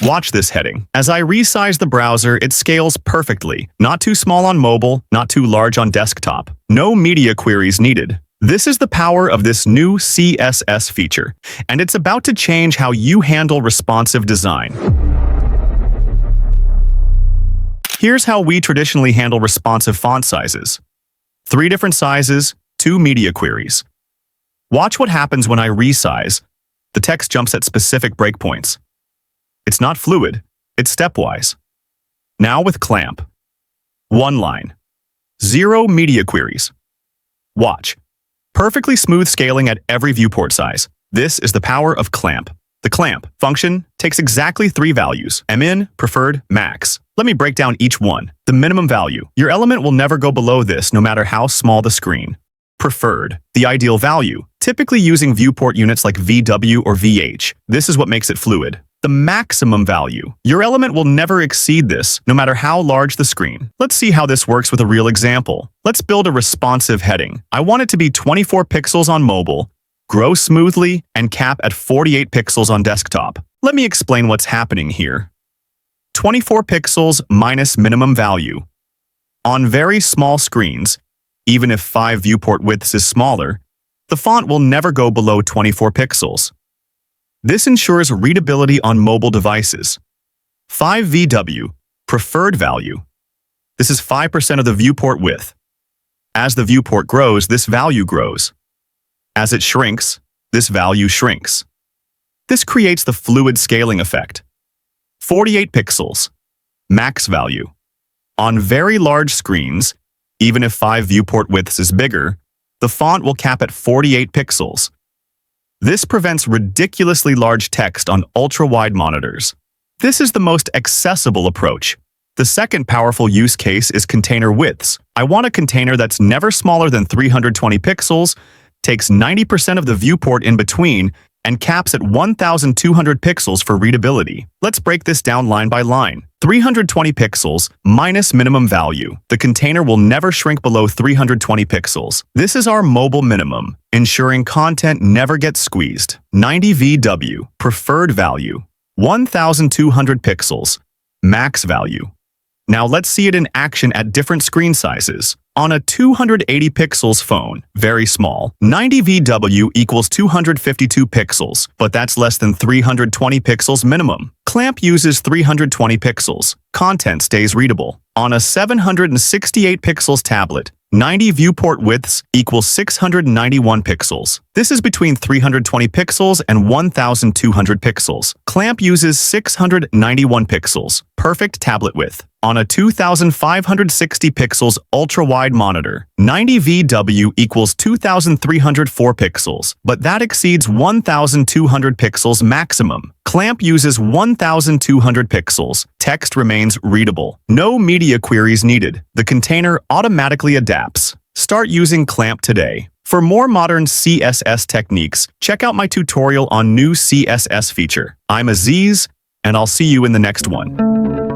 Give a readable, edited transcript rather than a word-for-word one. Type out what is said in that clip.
Watch this heading. As I resize the browser, it scales perfectly. Not too small on mobile, not too large on desktop. No media queries needed. This is the power of this new CSS feature, and it's about to change how you handle responsive design. Here's how we traditionally handle responsive font sizes. 3 different sizes, 2 media queries. Watch what happens when I resize. The text jumps at specific breakpoints. It's not fluid, it's stepwise. Now with clamp. 1 line. 0 media queries. Watch. Perfectly smooth scaling at every viewport size. This is the power of clamp. The clamp function takes exactly 3 values: min, preferred, max. Let me break down each one. The minimum value. Your element will never go below this no matter how small the screen. Preferred. The ideal value, typically using viewport units like VW or VH. This is what makes it fluid. The maximum value. Your element will never exceed this, no matter how large the screen. Let's see how this works with a real example. Let's build a responsive heading. I want it to be 24 pixels on mobile, grow smoothly, and cap at 48 pixels on desktop. Let me explain what's happening here. 24 pixels minus minimum value. On very small screens, even if 5 viewport widths is smaller, the font will never go below 24 pixels. This ensures readability on mobile devices. 5 VW, preferred value. This is 5% of the viewport width. As the viewport grows, this value grows. As it shrinks, this value shrinks. This creates the fluid scaling effect. 48 pixels, max value. On very large screens, even if 5 viewport widths is bigger, the font will cap at 48 pixels. This prevents ridiculously large text on ultra-wide monitors. This is the most accessible approach. The second powerful use case is container widths. I want a container that's never smaller than 320 pixels, takes 90% of the viewport in between, and caps at 1,200 pixels for readability. Let's break this down line by line. 320 pixels minus minimum value. The container will never shrink below 320 pixels. This is our mobile minimum, ensuring content never gets squeezed. 90 VW, preferred value. 1,200 pixels, max value. Now let's see it in action at different screen sizes. On a 280 pixels phone, very small, 90 VW equals 252 pixels, but that's less than 320 pixels minimum. Clamp uses 320 pixels. Content stays readable. On a 768 pixels tablet, 90 viewport widths equals 691 pixels. This is between 320 pixels and 1,200 pixels. Clamp uses 691 pixels. Perfect tablet width. On a 2,560 pixels ultra-wide monitor, 90 VW equals 2,304 pixels, but that exceeds 1,200 pixels maximum. Clamp uses 1,200 pixels. Text remains readable. No media queries needed. The container automatically adapts. Start using Clamp today. For more modern CSS techniques, check out my tutorial on new CSS feature. I'm Aziz, and I'll see you in the next one.